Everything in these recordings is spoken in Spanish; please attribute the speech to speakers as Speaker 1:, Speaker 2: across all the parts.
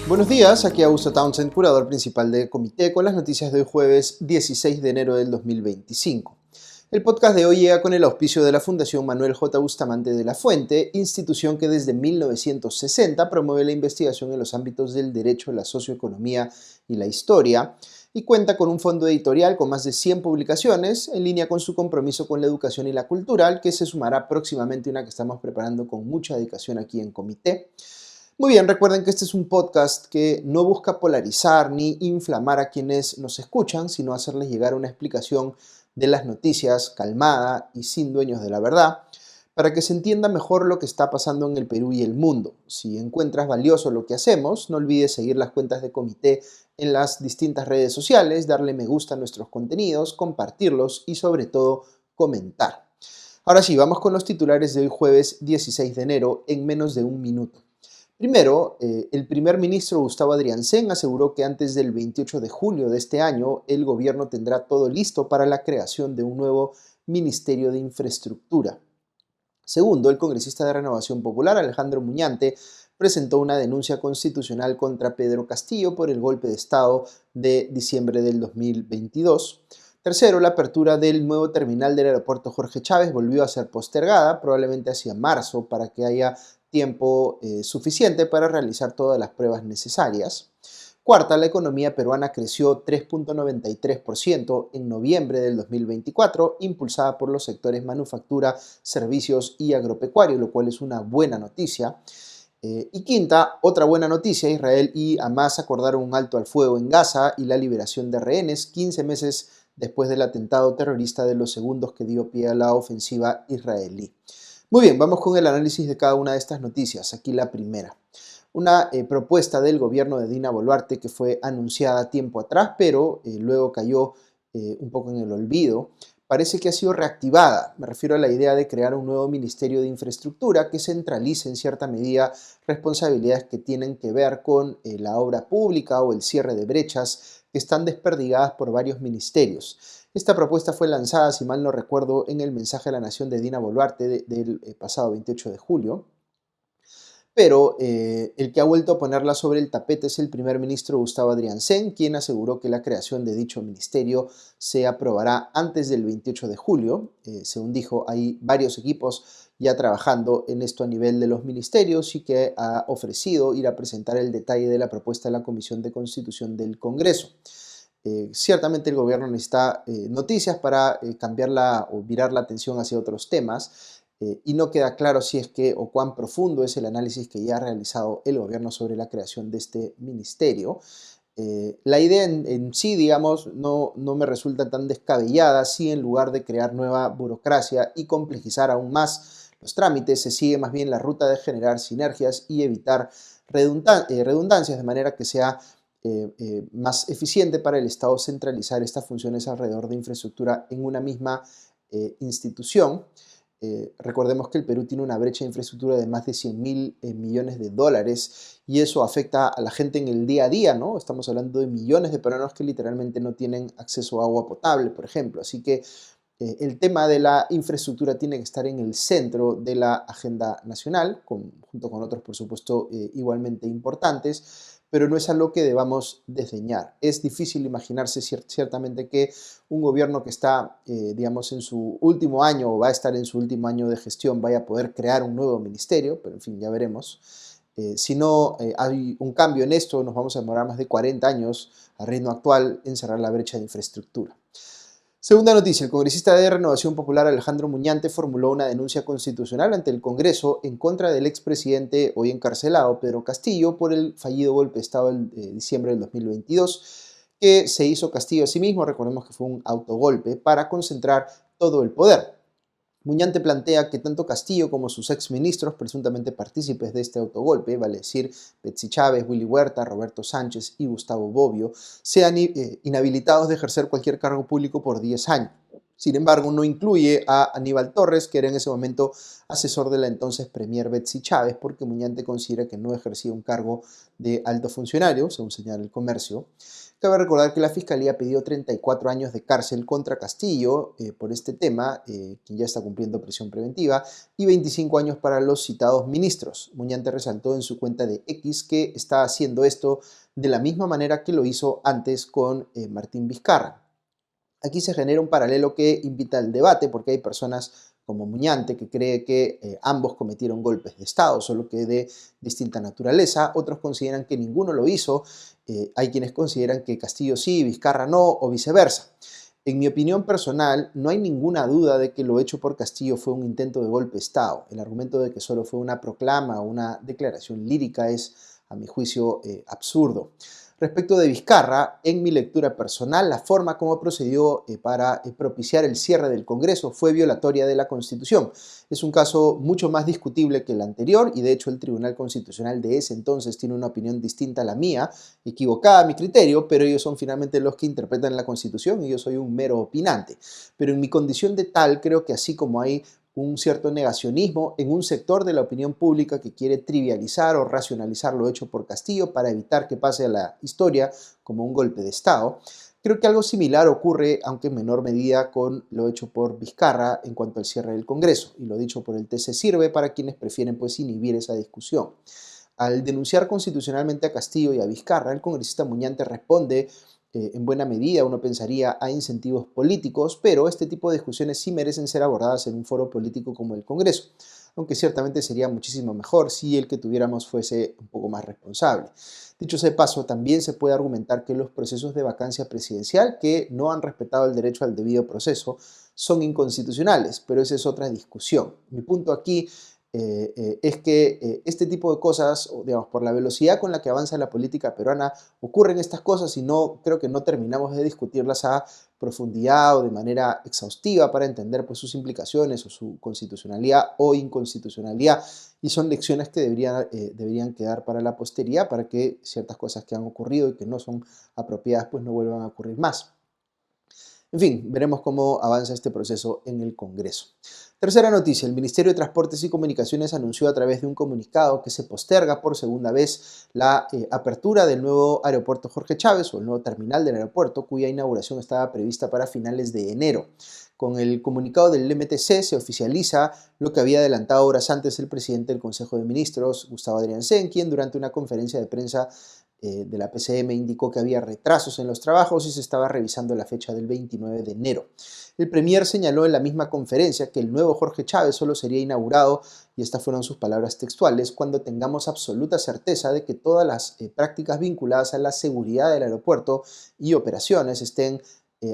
Speaker 1: Buenos días, aquí Augusto Townsend, curador principal de Comité, con las noticias de hoy jueves 16 de enero del 2025. El podcast de hoy llega con el auspicio de la Fundación Manuel J. Bustamante de la Fuente, institución que desde 1960 promueve la investigación en los ámbitos del derecho, la socioeconomía y la historia, y cuenta con un fondo editorial con más de 100 publicaciones, en línea con su compromiso con la educación y la cultura, al que se sumará próximamente una que estamos preparando con mucha dedicación aquí en Comité. Muy bien, recuerden que este es un podcast que no busca polarizar ni inflamar a quienes nos escuchan, sino hacerles llegar una explicación de las noticias calmada y sin dueños de la verdad, para que se entienda mejor lo que está pasando en el Perú y el mundo. Si encuentras valioso lo que hacemos, no olvides seguir las cuentas de Comité en las distintas redes sociales, darle me gusta a nuestros contenidos, compartirlos y sobre todo comentar. Ahora sí, vamos con los titulares de hoy jueves 16 de enero en menos de un minuto. Primero, el primer ministro Gustavo Adrianzén aseguró que antes del 28 de julio de este año el gobierno tendrá todo listo para la creación de un nuevo Ministerio de Infraestructura. Segundo, el congresista de Renovación Popular, Alejandro Muñante, presentó una denuncia constitucional contra Pedro Castillo por el golpe de Estado de diciembre del 2022. Tercero, la apertura del nuevo terminal del aeropuerto Jorge Chávez volvió a ser postergada, probablemente hacia marzo, para que haya tiempo suficiente para realizar todas las pruebas necesarias. Cuarta, la economía peruana creció 3.93% en noviembre del 2024, impulsada por los sectores manufactura, servicios y agropecuario, lo cual es una buena noticia. Y quinta, otra buena noticia, Israel y Hamas acordaron un alto al fuego en Gaza y la liberación de rehenes 15 meses después del atentado terrorista de los segundos que dio pie a la ofensiva israelí. Muy bien, vamos con el análisis de cada una de estas noticias. Aquí la primera. Una propuesta del gobierno de Dina Boluarte que fue anunciada tiempo atrás, pero luego cayó un poco en el olvido, parece que ha sido reactivada. Me refiero a la idea de crear un nuevo Ministerio de Infraestructura que centralice en cierta medida responsabilidades que tienen que ver con la obra pública o el cierre de brechas que están desperdigadas por varios ministerios. Esta propuesta fue lanzada, si mal no recuerdo, en el mensaje a la Nación de Dina Boluarte del pasado 28 de julio. Pero el que ha vuelto a ponerla sobre el tapete es el primer ministro Gustavo Adrianzén, quien aseguró que la creación de dicho ministerio se aprobará antes del 28 de julio. Según dijo, hay varios equipos ya trabajando en esto a nivel de los ministerios y que ha ofrecido ir a presentar el detalle de la propuesta a la Comisión de Constitución del Congreso. Ciertamente el gobierno necesita noticias para cambiarla o virar la atención hacia otros temas y no queda claro si es que o cuán profundo es el análisis que ya ha realizado el gobierno sobre la creación de este ministerio. La idea en sí, digamos, no me resulta tan descabellada si en lugar de crear nueva burocracia y complejizar aún más los trámites, se sigue más bien la ruta de generar sinergias y evitar redundancias, de manera que sea más eficiente para el Estado centralizar estas funciones alrededor de infraestructura en una misma institución. Recordemos que el Perú tiene una brecha de infraestructura de más de 100.000 millones de dólares y eso afecta a la gente en el día a día, ¿no? Estamos hablando de millones de peruanos que literalmente no tienen acceso a agua potable, por ejemplo. Así que el tema de la infraestructura tiene que estar en el centro de la agenda nacional, junto con otros, por supuesto, igualmente importantes, pero no es algo que debamos desdeñar. Es difícil imaginarse ciertamente que un gobierno que está, digamos, en su último año o va a estar en su último año de gestión vaya a poder crear un nuevo ministerio, pero en fin, ya veremos. Si no hay un cambio en esto, nos vamos a demorar más de 40 años al ritmo actual en cerrar la brecha de infraestructura. Segunda noticia, el congresista de Renovación Popular Alejandro Muñante formuló una denuncia constitucional ante el Congreso en contra del expresidente hoy encarcelado Pedro Castillo por el fallido golpe de Estado en diciembre del 2022 que se hizo Castillo a sí mismo, recordemos que fue un autogolpe, para concentrar todo el poder. Muñante plantea que tanto Castillo como sus exministros, presuntamente partícipes de este autogolpe, vale decir Betsy Chávez, Willy Huerta, Roberto Sánchez y Gustavo Bobbio, sean inhabilitados de ejercer cualquier cargo público por 10 años. Sin embargo, no incluye a Aníbal Torres, que era en ese momento asesor de la entonces premier Betsy Chávez, porque Muñante considera que no ejercía un cargo de alto funcionario, según señala El Comercio. Cabe recordar que la Fiscalía pidió 34 años de cárcel contra Castillo por este tema, quien ya está cumpliendo prisión preventiva, y 25 años para los citados ministros. Muñante resaltó en su cuenta de X que está haciendo esto de la misma manera que lo hizo antes con Martín Vizcarra. Aquí se genera un paralelo que invita al debate porque hay personas como Muñante que cree que ambos cometieron golpes de Estado, solo que de distinta naturaleza. Otros consideran que ninguno lo hizo. Hay quienes consideran que Castillo sí, Vizcarra no, o viceversa. En mi opinión personal, no hay ninguna duda de que lo hecho por Castillo fue un intento de golpe de Estado. El argumento de que solo fue una proclama o una declaración lírica es, a mi juicio, absurdo. Respecto de Vizcarra, en mi lectura personal, la forma como procedió para propiciar el cierre del Congreso fue violatoria de la Constitución. Es un caso mucho más discutible que el anterior y de hecho el Tribunal Constitucional de ese entonces tiene una opinión distinta a la mía, equivocada a mi criterio, pero ellos son finalmente los que interpretan la Constitución y yo soy un mero opinante. Pero en mi condición de tal, creo que así como hay un cierto negacionismo en un sector de la opinión pública que quiere trivializar o racionalizar lo hecho por Castillo para evitar que pase a la historia como un golpe de Estado. Creo que algo similar ocurre, aunque en menor medida, con lo hecho por Vizcarra en cuanto al cierre del Congreso. Y lo dicho por el TC sirve para quienes prefieren pues inhibir esa discusión. Al denunciar constitucionalmente a Castillo y a Vizcarra, el congresista Muñante responde en buena medida, uno pensaría, a incentivos políticos, pero este tipo de discusiones sí merecen ser abordadas en un foro político como el Congreso, aunque ciertamente sería muchísimo mejor si el que tuviéramos fuese un poco más responsable. Dicho sea de paso, también se puede argumentar que los procesos de vacancia presidencial que no han respetado el derecho al debido proceso son inconstitucionales, pero esa es otra discusión. Mi punto aquí es que este tipo de cosas, digamos, por la velocidad con la que avanza la política peruana, ocurren estas cosas y no creo que no terminamos de discutirlas a profundidad o de manera exhaustiva para entender pues, sus implicaciones o su constitucionalidad o inconstitucionalidad. Y son lecciones que deberían quedar para la posteridad para que ciertas cosas que han ocurrido y que no son apropiadas pues no vuelvan a ocurrir más. En fin, veremos cómo avanza este proceso en el Congreso. Tercera noticia, el Ministerio de Transportes y Comunicaciones anunció a través de un comunicado que se posterga por segunda vez la apertura del nuevo aeropuerto Jorge Chávez o el nuevo terminal del aeropuerto, cuya inauguración estaba prevista para finales de enero. Con el comunicado del MTC se oficializa lo que había adelantado horas antes el presidente del Consejo de Ministros, Gustavo Adrianzen, quien durante una conferencia de prensa de la PCM indicó que había retrasos en los trabajos y se estaba revisando la fecha del 29 de enero. El Premier señaló en la misma conferencia que el nuevo Jorge Chávez solo sería inaugurado, y estas fueron sus palabras textuales, cuando tengamos absoluta certeza de que todas las prácticas vinculadas a la seguridad del aeropuerto y operaciones estén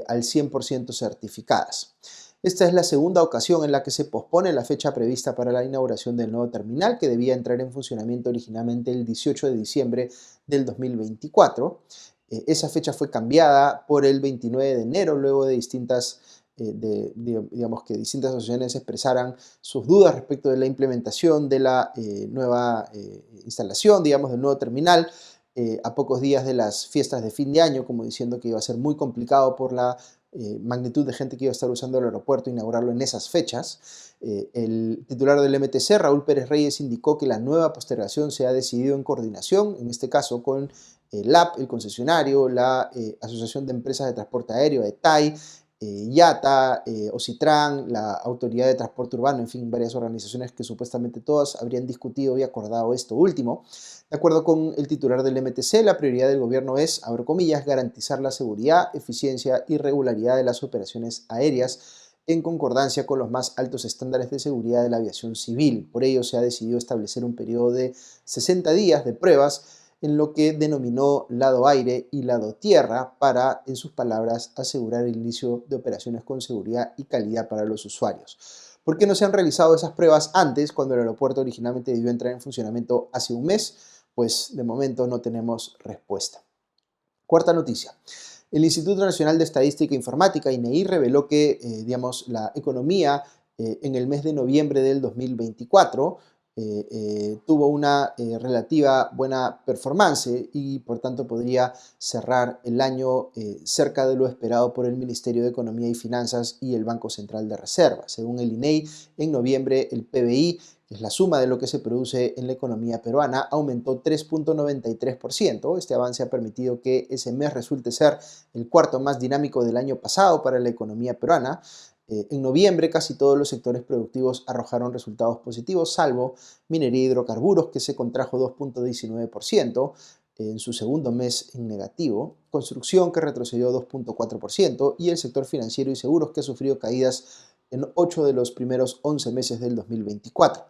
Speaker 1: al 100% certificadas. Esta es la segunda ocasión en la que se pospone la fecha prevista para la inauguración del nuevo terminal, que debía entrar en funcionamiento originalmente el 18 de diciembre del 2024. Esa fecha fue cambiada por el 29 de enero, luego de distintas asociaciones expresaran sus dudas respecto de la implementación de la nueva instalación, digamos, del nuevo terminal, a pocos días de las fiestas de fin de año, como diciendo que iba a ser muy complicado por la magnitud de gente que iba a estar usando el aeropuerto, inaugurarlo en esas fechas. El titular del MTC, Raúl Pérez Reyes, indicó que la nueva postergación se ha decidido en coordinación, en este caso con el AP, el concesionario, la Asociación de Empresas de Transporte Aéreo, ETAI, IATA, OCITRAN, la Autoridad de Transporte Urbano, en fin, varias organizaciones que supuestamente todas habrían discutido y acordado esto último. De acuerdo con el titular del MTC, la prioridad del gobierno es, abro comillas, garantizar la seguridad, eficiencia y regularidad de las operaciones aéreas en concordancia con los más altos estándares de seguridad de la aviación civil. Por ello se ha decidido establecer un periodo de 60 días de pruebas en lo que denominó lado aire y lado tierra para, en sus palabras, asegurar el inicio de operaciones con seguridad y calidad para los usuarios. ¿Por qué no se han realizado esas pruebas antes, cuando el aeropuerto originalmente debió entrar en funcionamiento hace un mes? Pues de momento no tenemos respuesta. Cuarta noticia. El Instituto Nacional de Estadística e Informática, INEI, reveló que la economía en el mes de noviembre del 2024 tuvo una relativa buena performance y por tanto podría cerrar el año cerca de lo esperado por el Ministerio de Economía y Finanzas y el Banco Central de Reserva. Según el INEI, en noviembre el PBI que es la suma de lo que se produce en la economía peruana, aumentó 3,93%. Este avance ha permitido que ese mes resulte ser el cuarto más dinámico del año pasado para la economía peruana. En noviembre casi todos los sectores productivos arrojaron resultados positivos, salvo minería y hidrocarburos, que se contrajo 2,19% en su segundo mes en negativo, construcción, que retrocedió 2,4%, y el sector financiero y seguros, que ha sufrido caídas en 8 de los primeros 11 meses del 2024.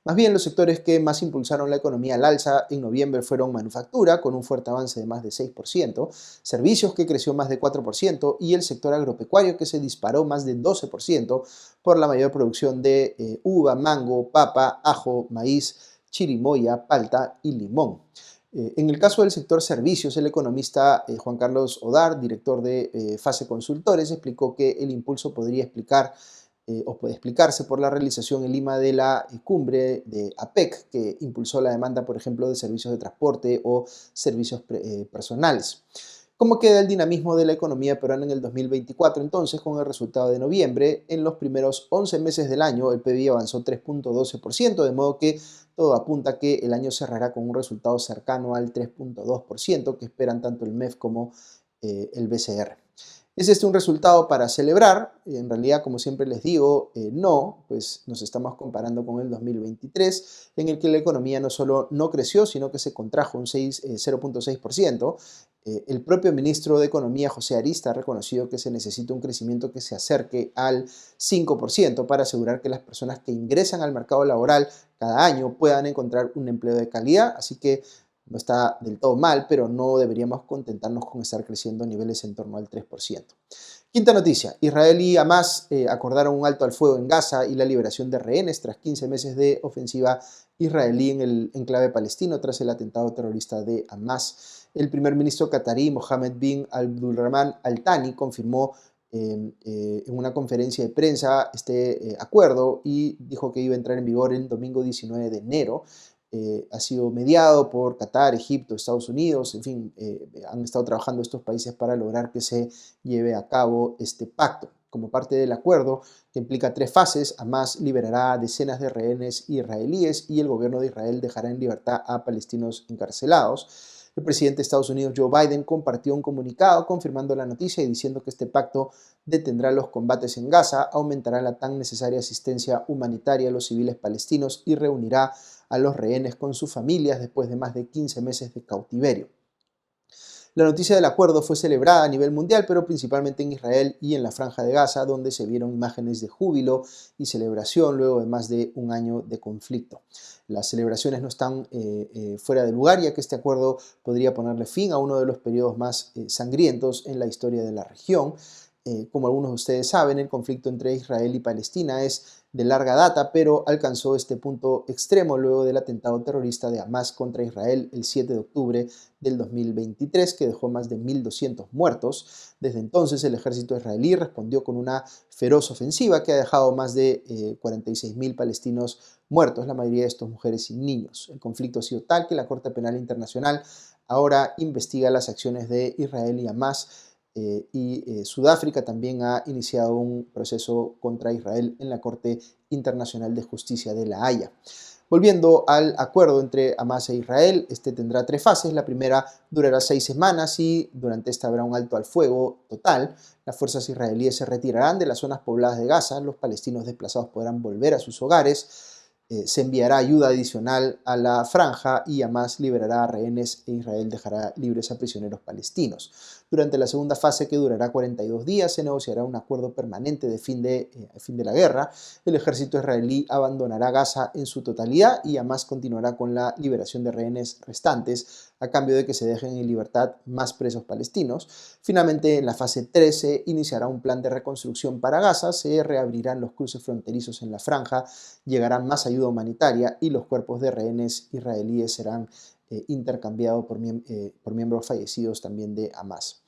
Speaker 1: Más bien, los sectores que más impulsaron la economía al alza en noviembre fueron manufactura, con un fuerte avance de más de 6%, servicios, que creció más de 4%, y el sector agropecuario, que se disparó más de 12% por la mayor producción de uva, mango, papa, ajo, maíz, chirimoya, palta y limón. En el caso del sector servicios, el economista Juan Carlos Odar, director de Fase Consultores, explicó que el impulso puede explicarse por la realización en Lima de la cumbre de APEC, que impulsó la demanda, por ejemplo, de servicios de transporte o servicios personales. ¿Cómo queda el dinamismo de la economía peruana en el 2024? Entonces, con el resultado de noviembre, en los primeros 11 meses del año, el PBI avanzó 3,12%, de modo que todo apunta a que el año cerrará con un resultado cercano al 3,2%, que esperan tanto el MEF como el BCR. ¿Es este un resultado para celebrar? En realidad, como siempre les digo, no, pues nos estamos comparando con el 2023, en el que la economía no solo no creció, sino que se contrajo un 0,6%. El propio ministro de Economía, José Arista, ha reconocido que se necesita un crecimiento que se acerque al 5% para asegurar que las personas que ingresan al mercado laboral cada año puedan encontrar un empleo de calidad. Así que no está del todo mal, pero no deberíamos contentarnos con estar creciendo a niveles en torno al 3%. Quinta noticia: Israel y Hamas acordaron un alto al fuego en Gaza y la liberación de rehenes tras 15 meses de ofensiva israelí en el enclave palestino tras el atentado terrorista de Hamas. El primer ministro qatarí, Mohammed bin Abdulrahman Al Thani, confirmó en una conferencia de prensa este acuerdo y dijo que iba a entrar en vigor el domingo 19 de enero. Ha sido mediado por Qatar, Egipto, Estados Unidos, en fin, han estado trabajando estos países para lograr que se lleve a cabo este pacto. Como parte del acuerdo, que implica 3 fases, Hamas liberará a decenas de rehenes israelíes y el gobierno de Israel dejará en libertad a palestinos encarcelados. El presidente de Estados Unidos, Joe Biden, compartió un comunicado confirmando la noticia y diciendo que este pacto detendrá los combates en Gaza, aumentará la tan necesaria asistencia humanitaria a los civiles palestinos y reunirá a los rehenes con sus familias después de más de 15 meses de cautiverio. La noticia del acuerdo fue celebrada a nivel mundial, pero principalmente en Israel y en la Franja de Gaza, donde se vieron imágenes de júbilo y celebración luego de más de un año de conflicto. Las celebraciones no están fuera de lugar, ya que este acuerdo podría ponerle fin a uno de los periodos más sangrientos en la historia de la región. Como algunos de ustedes saben, el conflicto entre Israel y Palestina es de larga data, pero alcanzó este punto extremo luego del atentado terrorista de Hamas contra Israel el 7 de octubre del 2023, que dejó más de 1.200 muertos. Desde entonces, el ejército israelí respondió con una feroz ofensiva que ha dejado más de 46.000 palestinos muertos, la mayoría de estos mujeres y niños. El conflicto ha sido tal que la Corte Penal Internacional ahora investiga las acciones de Israel y Hamas. Sudáfrica también ha iniciado un proceso contra Israel en la Corte Internacional de Justicia de La Haya. Volviendo al acuerdo entre Hamas e Israel, este tendrá 3 fases. La primera durará 6 semanas y durante esta habrá un alto al fuego total. Las fuerzas israelíes se retirarán de las zonas pobladas de Gaza, los palestinos desplazados podrán volver a sus hogares. Se enviará ayuda adicional a la franja y Hamas liberará a rehenes e Israel dejará libres a prisioneros palestinos. Durante la segunda fase, que durará 42 días, se negociará un acuerdo permanente de fin de la guerra. El ejército israelí abandonará Gaza en su totalidad y Hamas continuará con la liberación de rehenes restantes a cambio de que se dejen en libertad más presos palestinos. Finalmente, en la fase 3 se iniciará un plan de reconstrucción para Gaza, se reabrirán los cruces fronterizos en la franja, llegará más ayuda humanitaria y los cuerpos de rehenes israelíes serán intercambiados por miembros fallecidos también de Hamas.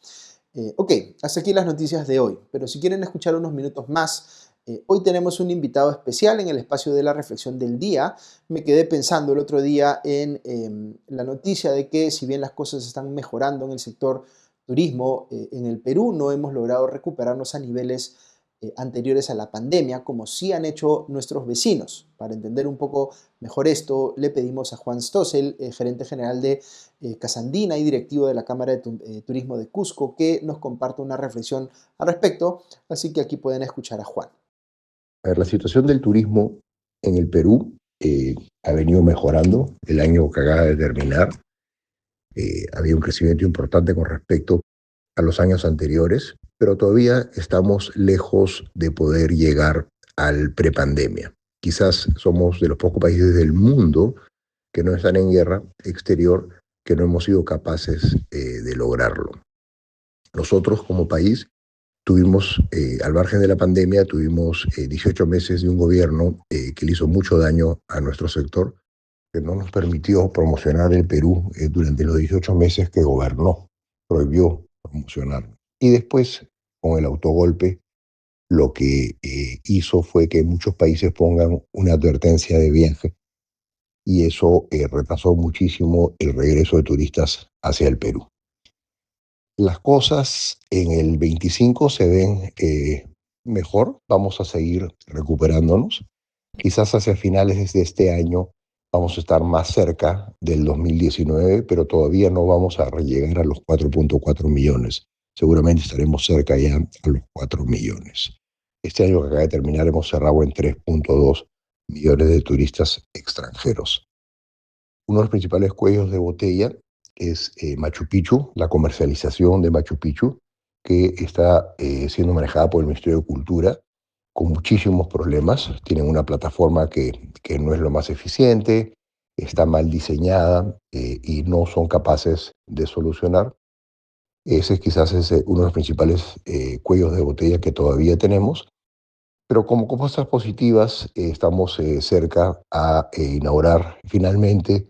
Speaker 1: Ok, hasta aquí las noticias de hoy, pero si quieren escuchar unos minutos más, hoy tenemos un invitado especial en el espacio de la reflexión del día. Me quedé pensando el otro día en la noticia de que si bien las cosas están mejorando en el sector turismo, en el Perú no hemos logrado recuperarnos a niveles anteriores a la pandemia, como sí han hecho nuestros vecinos. Para entender un poco mejor esto, le pedimos a Juan Stossel, gerente general de Casandina y directivo de la Cámara de Turismo de Cusco, que nos comparte una reflexión al respecto, así que aquí pueden escuchar a Juan.
Speaker 2: A ver, la situación del turismo en el Perú ha venido mejorando el año que acaba de terminar. Había un crecimiento importante con respecto a los años anteriores, pero todavía estamos lejos de poder llegar al prepandemia. Quizás somos de los pocos países del mundo que no están en guerra exterior que no hemos sido capaces de lograrlo. Nosotros como país tuvimos, al margen de la pandemia, tuvimos 18 meses de un gobierno que le hizo mucho daño a nuestro sector, que no nos permitió promocionar el Perú durante los 18 meses que gobernó, prohibió promocionar. Y después, con el autogolpe, lo que hizo fue que muchos países pongan una advertencia de viaje y eso retrasó muchísimo el regreso de turistas hacia el Perú. Las cosas en el 25 se ven mejor, vamos a seguir recuperándonos. Quizás hacia finales de este año vamos a estar más cerca del 2019, pero todavía no vamos a llegar a los 4.4 millones. Seguramente estaremos cerca ya a los 4 millones. Este año que acaba de terminar hemos cerrado en 3.2 millones de turistas extranjeros. Uno de los principales cuellos de botella es Machu Picchu, la comercialización de Machu Picchu, que está siendo manejada por el Ministerio de Cultura con muchísimos problemas. Tienen una plataforma que no es lo más eficiente, está mal diseñada y no son capaces de solucionar. Ese quizás es uno de los principales cuellos de botella que todavía tenemos. Pero como cosas positivas, estamos cerca a inaugurar finalmente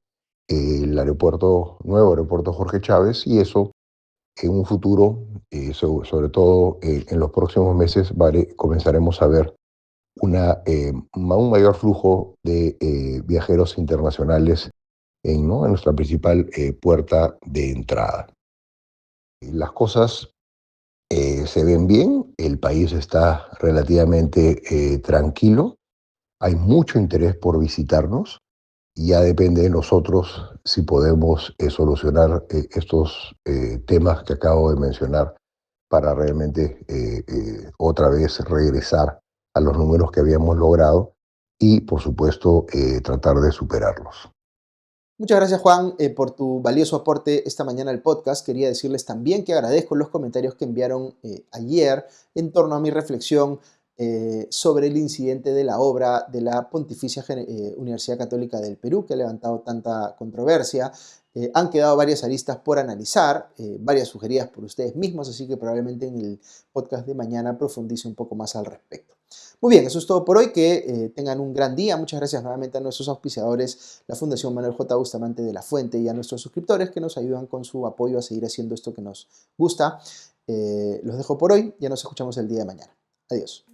Speaker 2: el nuevo aeropuerto Jorge Chávez, y eso en un futuro, sobre todo en los próximos meses, comenzaremos a ver un mayor flujo de viajeros internacionales en nuestra principal puerta de entrada. Las cosas se ven bien, el país está relativamente tranquilo, hay mucho interés por visitarnos y ya depende de nosotros si podemos solucionar estos temas que acabo de mencionar para realmente otra vez regresar a los números que habíamos logrado y, por supuesto, tratar de superarlos.
Speaker 1: Muchas gracias, Juan, por tu valioso aporte esta mañana al podcast. Quería decirles también que agradezco los comentarios que enviaron ayer en torno a mi reflexión sobre el incidente de la obra de la Pontificia Universidad Católica del Perú, que ha levantado tanta controversia. Han quedado varias aristas por analizar, varias sugeridas por ustedes mismos, así que probablemente en el podcast de mañana profundice un poco más al respecto. Muy bien, eso es todo por hoy. Que tengan un gran día. Muchas gracias nuevamente a nuestros auspiciadores, la Fundación Manuel J. Bustamante de la Fuente, y a nuestros suscriptores que nos ayudan con su apoyo a seguir haciendo esto que nos gusta. Los dejo por hoy. Ya nos escuchamos el día de mañana. Adiós.